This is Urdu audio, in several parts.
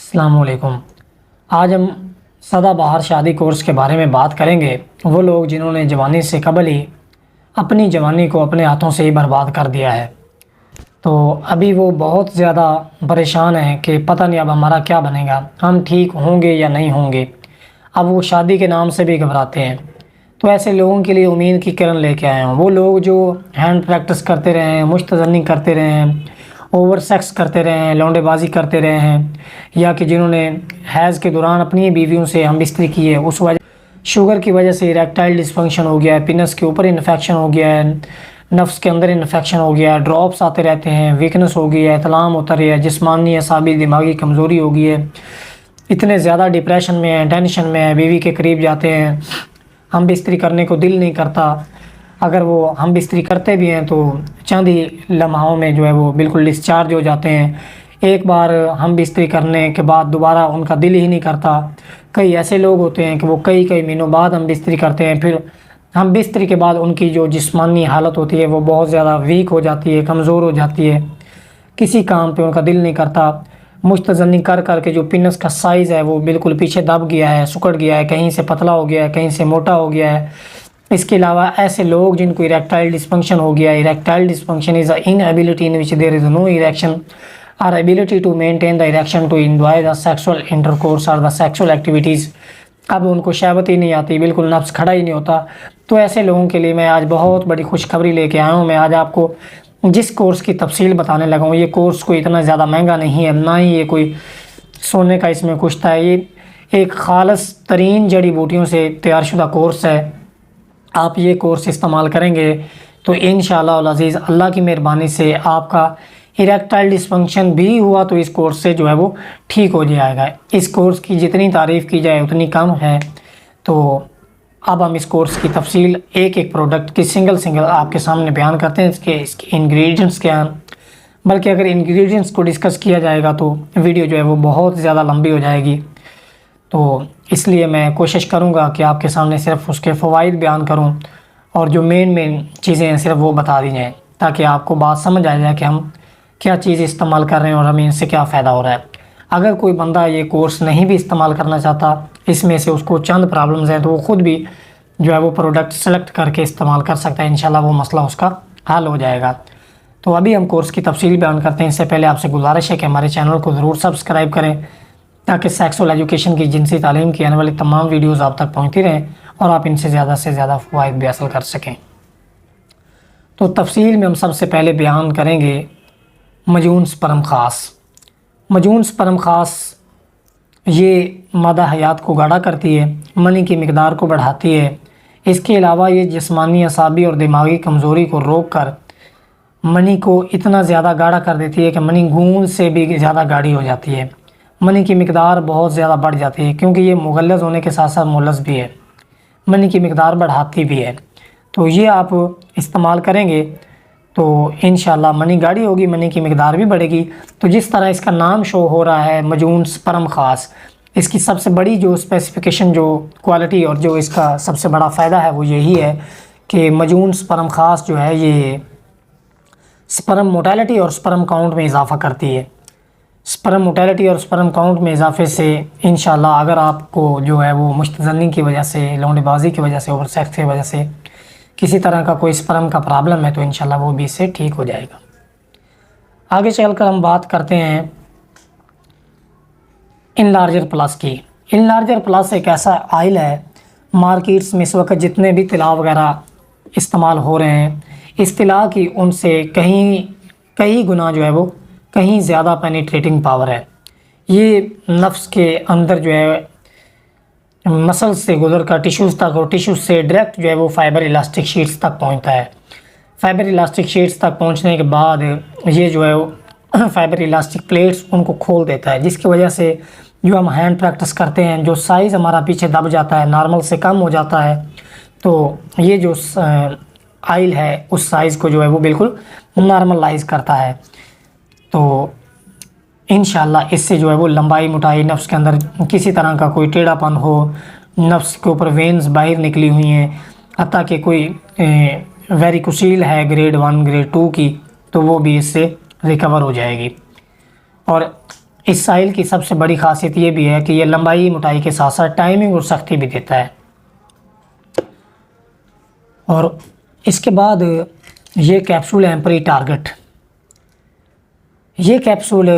السلام علیکم۔ آج ہم سدا بہار شادی کورس کے بارے میں بات کریں گے۔ وہ لوگ جنہوں نے جوانی سے قبل ہی اپنی جوانی کو اپنے ہاتھوں سے ہی برباد کر دیا ہے، تو ابھی وہ بہت زیادہ پریشان ہیں کہ پتہ نہیں اب ہمارا کیا بنے گا، ہم ٹھیک ہوں گے یا نہیں ہوں گے۔ اب وہ شادی کے نام سے بھی گھبراتے ہیں۔ تو ایسے لوگوں کے لیے امید کی کرن لے کے آئے ہوں۔ وہ لوگ جو ہینڈ پریکٹس کرتے رہے ہیں، مشت زنی کرتے رہے ہیں، اوور سیکس کرتے رہے ہیں، لونڈے بازی کرتے رہے ہیں، یا کہ جنہوں نے حیض کے دوران اپنی بیویوں سے ہم بستری کی ہے، اس وجہ شوگر کی وجہ سے اریکٹائل ڈسفنکشن ہو گیا ہے، پینس کے اوپر انفیکشن ہو گیا ہے، نفس کے اندر انفیکشن ہو گیا ہے، ڈراپس آتے رہتے ہیں، ویکنس ہو گئی ہے، احتلام ہوتا رہی ہے، جسمانی اعصابی دماغی کمزوری ہو گئی ہے، اتنے زیادہ ڈپریشن میں ہیں، ٹینشن میں ہیں، بیوی کے قریب جاتے ہیں، ہم بستری کرنے کو دل نہیں کرتا۔ اگر وہ ہم بستری کرتے بھی ہیں تو چند ہی لمحوں میں جو ہے وہ بالکل ڈسچارج ہو جاتے ہیں۔ ایک بار ہم بستری کرنے کے بعد دوبارہ ان کا دل ہی نہیں کرتا۔ کئی ایسے لوگ ہوتے ہیں کہ وہ کئی مہینوں بعد ہم بستری کرتے ہیں، پھر ہم بستری کے بعد ان کی جو جسمانی حالت ہوتی ہے وہ بہت زیادہ ویک ہو جاتی ہے، کمزور ہو جاتی ہے، کسی کام پہ ان کا دل نہیں کرتا۔ مستزنی کر کے جو پینس کا سائز ہے وہ بالکل پیچھے دب گیا ہے، سکڑ گیا ہے، کہیں سے پتلا ہو گیا ہے، کہیں سے موٹا ہو گیا ہے۔ اس کے علاوہ ایسے لوگ جن کو اریکٹائل ڈسفنکشن ہو گیا ہے، erectile dysfunction is an inability in which there is no erection or ability to maintain the erection to enjoy the sexual intercourse or the sexual activities۔ اب ان کو شہوت ہی نہیں آتی، بالکل نفس کھڑا ہی نہیں ہوتا۔ تو ایسے لوگوں کے لیے میں آج بہت بڑی خوشخبری لے کے آیا ہوں۔ میں آج آپ کو جس کورس کی تفصیل بتانے لگا ہوں، یہ کورس کوئی اتنا زیادہ مہنگا نہیں ہے، نہ ہی یہ کوئی سونے کا اس میں کچھ تھا۔ یہ ایک خالص ترین جڑی بوٹیوں سے تیار شدہ کورس ہے۔ آپ یہ کورس استعمال کریں گے تو انشاءاللہ العزیز اللہ کی مہربانی سے آپ کا اریکٹائل ڈسفنکشن بھی ہوا تو اس کورس سے جو ہے وہ ٹھیک ہو جائے گا۔ اس کورس کی جتنی تعریف کی جائے اتنی کم ہے۔ تو اب ہم اس کورس کی تفصیل ایک پروڈکٹ کی سنگل آپ کے سامنے بیان کرتے ہیں، اس کے انگریڈینٹس کیا ہیں۔ بلکہ اگر انگریڈینٹس کو ڈسکس کیا جائے گا تو ویڈیو جو ہے وہ بہت زیادہ لمبی ہو جائے گی، تو اس لیے میں کوشش کروں گا کہ آپ کے سامنے صرف اس کے فوائد بیان کروں اور جو مین چیزیں ہیں صرف وہ بتا دی جائیں، تاکہ آپ کو بات سمجھ آ جائے کہ ہم کیا چیز استعمال کر رہے ہیں اور ہمیں ان سے کیا فائدہ ہو رہا ہے۔ اگر کوئی بندہ یہ کورس نہیں بھی استعمال کرنا چاہتا، اس میں سے اس کو چند پرابلمز ہیں، تو وہ خود بھی جو ہے وہ پروڈکٹ سلیکٹ کر کے استعمال کر سکتا ہے، انشاءاللہ وہ مسئلہ اس کا حل ہو جائے گا۔ تو ابھی ہم کورس کی تفصیل بیان کرتے ہیں۔ اس سے پہلے آپ سے گزارش ہے کہ ہمارے چینل کو ضرور سبسکرائب کریں، تاکہ سیکسول ایجوکیشن کی جنسی تعلیم کی آنے والی تمام ویڈیوز آپ تک پہنچتی رہیں اور آپ ان سے زیادہ فوائد بھی حاصل کر سکیں۔ تو تفصیل میں ہم سب سے پہلے بیان کریں گے مجون سپرم خاص۔ مجون سپرم خاص یہ مادہ حیات کو گاڑھا کرتی ہے، منی کی مقدار کو بڑھاتی ہے۔ اس کے علاوہ یہ جسمانی اعصابی اور دماغی کمزوری کو روک کر منی کو اتنا زیادہ گاڑھا کر دیتی ہے کہ منی گوند سے بھی زیادہ گاڑھی ہو جاتی ہے، منی کی مقدار بہت زیادہ بڑھ جاتی ہے، کیونکہ یہ مغلظ ہونے کے ساتھ ساتھ مولز بھی ہے، منی کی مقدار بڑھاتی بھی ہے۔ تو یہ آپ استعمال کریں گے تو انشاءاللہ منی گاڑھی ہوگی، منی کی مقدار بھی بڑھے گی۔ تو جس طرح اس کا نام شو ہو رہا ہے مجون سپرم خاص، اس کی سب سے بڑی جو اسپیسیفیکیشن، جو کوالٹی اور جو اس کا سب سے بڑا فائدہ ہے وہ یہی ہے کہ مجون سپرم خاص جو ہے یہ سپرم موٹیلٹی اور سپرم کاؤنٹ میں اضافہ کرتی ہے۔ سپرم موٹیلٹی اور سپرم کاؤنٹ میں اضافے سے انشاءاللہ اگر آپ کو جو ہے وہ مستزنی کی وجہ سے، لونڈے بازی کی وجہ سے، اوور سیکس کی وجہ سے کسی طرح کا کوئی سپرم کا پرابلم ہے تو انشاءاللہ وہ بھی اس سے ٹھیک ہو جائے گا۔ آگے چل کر ہم بات کرتے ہیں انلارجر پلس کی۔ انلارجر پلس ایک ایسا آئل ہے، مارکیٹس میں اس وقت جتنے بھی طلا وغیرہ استعمال ہو رہے ہیں، اس طلا کی ان سے کئی گنا جو ہے وہ کہیں زیادہ پینیٹریٹنگ پاور ہے۔ یہ نفس کے اندر جو ہے مسلز سے گزر کر ٹیشوز تک، اور ٹیشوز سے ڈائریکٹ جو ہے وہ فائبر الاسٹک شیٹس تک پہنچتا ہے۔ فائبر الاسٹک شیٹس تک پہنچنے کے بعد یہ جو ہے وہ فائبر الاسٹک پلیٹس ان کو کھول دیتا ہے، جس کی وجہ سے جو ہم ہینڈ پریکٹس کرتے ہیں، جو سائز ہمارا پیچھے دب جاتا ہے، نارمل سے کم ہو جاتا ہے، تو یہ جو آئل ہے اس سائز کو جو ہے وہ بالکل نارملائز کرتا ہے۔ تو انشاءاللہ اس سے جو ہے وہ لمبائی موٹائی، نفس کے اندر کسی طرح کا کوئی ٹیڑھا پن ہو، نفس کے اوپر وینز باہر نکلی ہوئی ہیں، حتیٰ کہ کوئی ویریکوسیل ہے گریڈ 1 گریڈ 2 کی، تو وہ بھی اس سے ریکور ہو جائے گی۔ اور اس ساحل کی سب سے بڑی خاصیت یہ بھی ہے کہ یہ لمبائی موٹائی کے ساتھ ساتھ ٹائمنگ اور سختی بھی دیتا ہے۔ اور اس کے بعد یہ کیپسول ایمپری ٹارگٹ، یہ کیپسول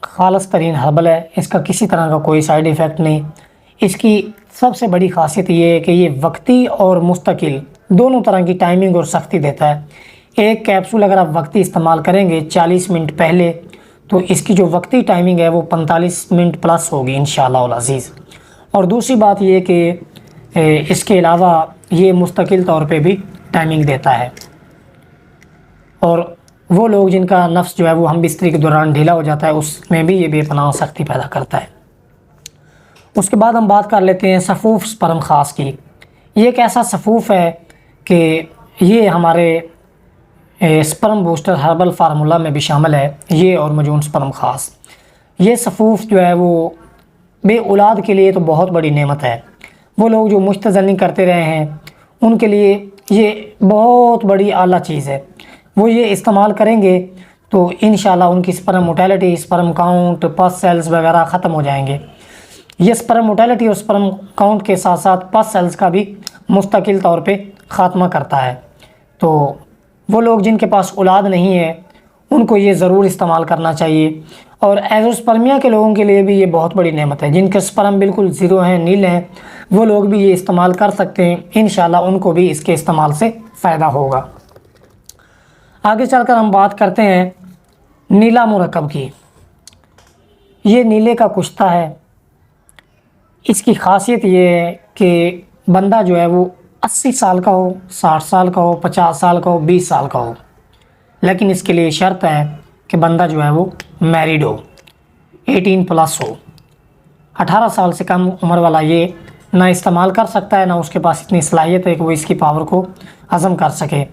خالص ترین ہربل ہے، اس کا کسی طرح کا کوئی سائیڈ ایفیکٹ نہیں۔ اس کی سب سے بڑی خاصیت یہ ہے کہ یہ وقتی اور مستقل دونوں طرح کی ٹائمنگ اور سختی دیتا ہے۔ ایک کیپسول اگر آپ وقتی استعمال کریں گے 40 منٹ پہلے، تو اس کی جو وقتی ٹائمنگ ہے وہ 45 منٹ پلس ہوگی انشاءاللہ العزیز۔ اور دوسری بات یہ کہ اس کے علاوہ یہ مستقل طور پہ بھی ٹائمنگ دیتا ہے، اور وہ لوگ جن کا نفس جو ہے وہ ہم بستری کے دوران ڈھیلا ہو جاتا ہے، اس میں بھی یہ بے پناہ سختی پیدا کرتا ہے۔ اس کے بعد ہم بات کر لیتے ہیں صفوف سپرم خاص کی۔ یہ ایک ایسا صفوف ہے کہ یہ ہمارے سپرم بوسٹر ہربل فارمولا میں بھی شامل ہے، یہ اور مجون سپرم خاص۔ یہ صفوف جو ہے وہ بے اولاد کے لیے تو بہت بڑی نعمت ہے۔ وہ لوگ جو مشتزنی کرتے رہے ہیں ان کے لیے یہ بہت بڑی اعلیٰ چیز ہے۔ وہ یہ استعمال کریں گے تو انشاءاللہ ان کی سپرم موٹیلٹی، سپرم کاؤنٹ، پس سیلز وغیرہ ختم ہو جائیں گے۔ یہ سپرم موٹیلٹی اور سپرم کاؤنٹ کے ساتھ ساتھ پس سیلز کا بھی مستقل طور پہ خاتمہ کرتا ہے۔ تو وہ لوگ جن کے پاس اولاد نہیں ہے ان کو یہ ضرور استعمال کرنا چاہیے۔ اور ایزوسپرمیا کے لوگوں کے لیے بھی یہ بہت بڑی نعمت ہے، جن کے سپرم بالکل زیرو ہیں، نیل ہیں، وہ لوگ بھی یہ استعمال کر سکتے ہیں، انشاءاللہ ان کو بھی اس کے استعمال سے فائدہ ہوگا۔ آگے چل کر ہم بات کرتے ہیں نیلا مرکب کی۔ یہ نیلے کا کشتہ ہے۔ اس کی خاصیت یہ ہے کہ بندہ جو ہے وہ 80 سال کا ہو، 60 سال کا ہو، 50 سال کا ہو، 20 سال کا ہو، لیکن اس کے لیے شرط ہے کہ بندہ جو ہے وہ میریڈ ہو، 18 پلس ہو۔ 18 سال سے کم عمر والا یہ نہ استعمال کر سکتا ہے، نہ اس کے پاس اتنی صلاحیت ہے کہ وہ اس کی پاور کو ہضم کر سکے۔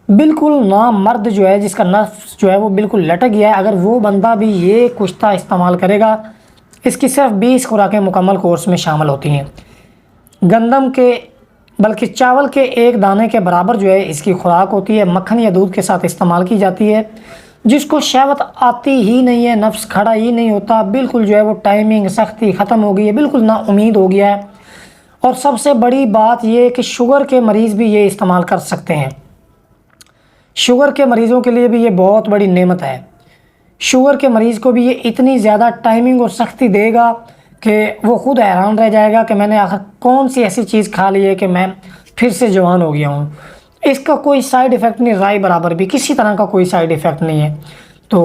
بالکل نامرد جو ہے، جس کا نفس جو ہے وہ بالکل لٹک گیا ہے، اگر وہ بندہ بھی یہ کشتہ استعمال کرے گا، اس کی صرف 20 خوراکیں مکمل کورس میں شامل ہوتی ہیں۔ گندم کے بلکہ چاول کے ایک دانے کے برابر جو ہے اس کی خوراک ہوتی ہے، مکھن یا دودھ کے ساتھ استعمال کی جاتی ہے۔ جس کو شہوت آتی ہی نہیں ہے، نفس کھڑا ہی نہیں ہوتا، بالکل جو ہے وہ ٹائمنگ سختی ختم ہو گئی ہے، بالکل نا امید ہو گیا ہے۔ اور سب سے بڑی بات یہ کہ شوگر کے مریض بھی یہ استعمال کر سکتے ہیں۔ شوگر کے مریضوں کے لیے بھی یہ بہت بڑی نعمت ہے۔ شوگر کے مریض کو بھی یہ اتنی زیادہ ٹائمنگ اور سختی دے گا کہ وہ خود حیران رہ جائے گا کہ میں نے آخر کون سی ایسی چیز کھا لی ہے کہ میں پھر سے جوان ہو گیا ہوں۔ اس کا کوئی سائیڈ ایفیکٹ نہیں، رائے برابر بھی کسی طرح کا کوئی سائیڈ ایفیکٹ نہیں ہے۔ تو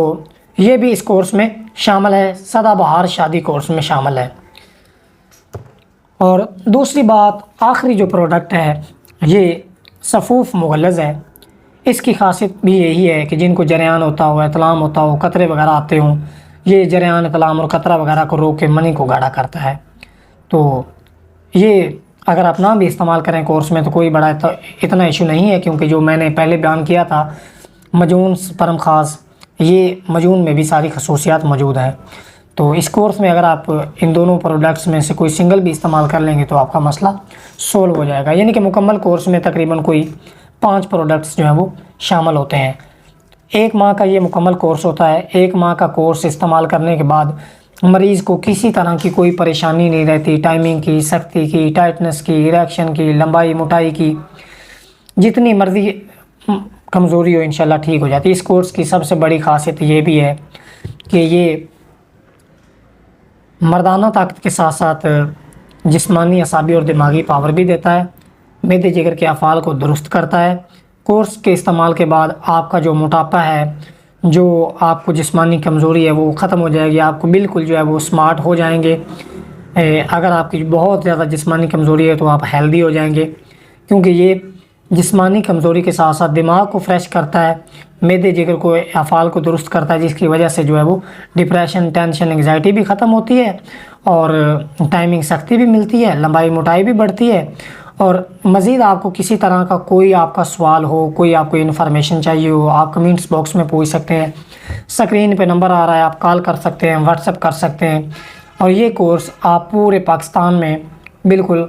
یہ بھی اس کورس میں شامل ہے، سدا بہار شادی کورس میں شامل ہے۔ اور دوسری بات، آخری جو پروڈکٹ ہے یہ صفوف مغلظ ہے۔ اس کی خاصیت بھی یہی ہے کہ جن کو جریان ہوتا ہو، اطلام ہوتا ہو، قطرے وغیرہ آتے ہوں، یہ جریان، اطلام اور قطرہ وغیرہ کو روک کے منی کو گاڑھا کرتا ہے۔ تو یہ اگر آپ نہ بھی استعمال کریں کورس میں تو کوئی بڑا اتنا ایشو نہیں ہے، کیونکہ جو میں نے پہلے بیان کیا تھا مجون سپرم خاص، یہ مجون میں بھی ساری خصوصیات موجود ہیں۔ تو اس کورس میں اگر آپ ان دونوں پروڈکٹس میں سے کوئی سنگل بھی استعمال کر لیں گے تو آپ کا مسئلہ سولو ہو جائے گا۔ یعنی کہ مکمل کورس میں تقریباً کوئی 5 پروڈکٹس جو ہیں وہ شامل ہوتے ہیں۔ 1 ماہ کا یہ مکمل کورس ہوتا ہے۔ 1 ماہ کا کورس استعمال کرنے کے بعد مریض کو کسی طرح کی کوئی پریشانی نہیں رہتی، ٹائمنگ کی، سختی کی، ٹائٹنس کی، اریکشن کی، لمبائی موٹائی کی، جتنی مرضی کمزوری ہو انشاءاللہ ٹھیک ہو جاتی ہے۔ اس کورس کی سب سے بڑی خاصیت یہ بھی ہے کہ یہ مردانہ طاقت کے ساتھ ساتھ جسمانی، اعصابی اور دماغی پاور بھی دیتا ہے، معدے جگر کے افعال کو درست کرتا ہے۔ کورس کے استعمال کے بعد آپ کا جو موٹاپا ہے، جو آپ کو جسمانی کمزوری ہے وہ ختم ہو جائے گی، آپ کو بالکل جو ہے وہ سمارٹ ہو جائیں گے۔ اگر آپ کی بہت زیادہ جسمانی کمزوری ہے تو آپ ہیلدی ہو جائیں گے، کیونکہ یہ جسمانی کمزوری کے ساتھ ساتھ دماغ کو فریش کرتا ہے، معدے جگر کو، افعال کو درست کرتا ہے، جس کی وجہ سے جو ہے وہ ڈپریشن، ٹینشن، انگزائٹی بھی ختم ہوتی ہے، اور ٹائمنگ سختی بھی ملتی ہے، لمبائی موٹائی بھی بڑھتی ہے۔ اور مزید آپ کو کسی طرح کا کوئی آپ کا سوال ہو، کوئی آپ کو انفارمیشن چاہیے ہو، آپ کمنٹس باکس میں پوچھ سکتے ہیں۔ سکرین پہ نمبر آ رہا ہے، آپ کال کر سکتے ہیں، واٹس ایپ کر سکتے ہیں۔ اور یہ کورس آپ پورے پاکستان میں بالکل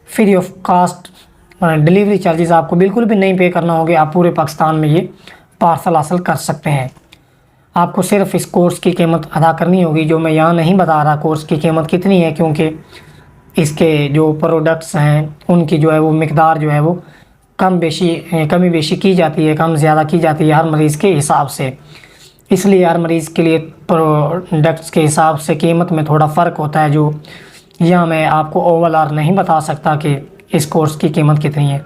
free of cost, delivery charges آپ کو بالکل بھی نہیں پے کرنا ہوگے، آپ پورے پاکستان میں یہ پارسل حاصل کر سکتے ہیں۔ آپ کو صرف اس کورس کی قیمت ادا کرنی ہوگی، جو میں یہاں نہیں بتا رہا کورس کی قیمت کتنی ہے، کیونکہ اس کے جو پروڈکٹس ہیں ان کی جو ہے وہ مقدار جو ہے وہ کمی بیشی کی جاتی ہے، کم زیادہ کی جاتی ہے ہر مریض کے حساب سے، اس لیے ہر مریض کے لیے پروڈکٹس کے حساب سے قیمت میں تھوڑا فرق ہوتا ہے، جو یہاں میں آپ کو اوول آر نہیں بتا سکتا کہ اس کورس کی قیمت کتنی ہے۔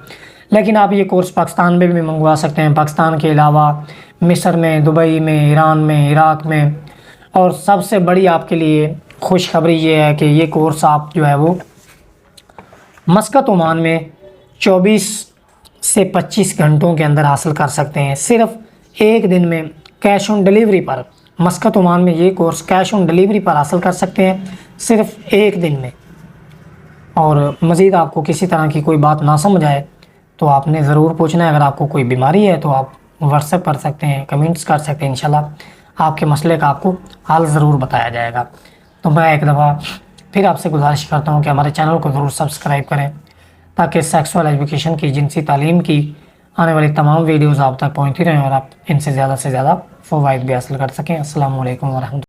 لیکن آپ یہ کورس پاکستان میں بھی منگوا سکتے ہیں، پاکستان کے علاوہ مصر میں، دبئی میں، ایران میں، عراق میں، اور سب سے بڑی آپ کے لیے خوشخبری یہ ہے کہ یہ کورس آپ جو ہے وہ مسقط عمان میں 24 سے 25 گھنٹوں کے اندر حاصل کر سکتے ہیں، صرف ایک دن میں cash on delivery per. Muscat Oman میں یہ کورس کیش آن ڈیلیوری پر حاصل کر سکتے ہیں، صرف ایک دن میں۔ اور مزید آپ کو کسی طرح کی کوئی بات نہ سمجھ آئے تو آپ نے ضرور پوچھنا ہے، اگر آپ کو کوئی بیماری ہے تو آپ واٹس ایپ کر سکتے ہیں، کمنٹس کر سکتے ہیں، انشاءاللہ آپ کے مسئلے کا آپ کو حل ضرور بتایا جائے گا۔ تو میں ایک دفعہ پھر آپ سے گزارش کرتا ہوں کہ ہمارے چینل کو ضرور سبسکرائب کریں، تاکہ سیکسول ایجوکیشن کی، جنسی تعلیم کی آنے والی تمام ویڈیوز آپ تک پہنچتی رہیں اور آپ ان سے زیادہ فوائد بھی حاصل کر سکیں۔ السلام علیکم ورحمۃ اللہ۔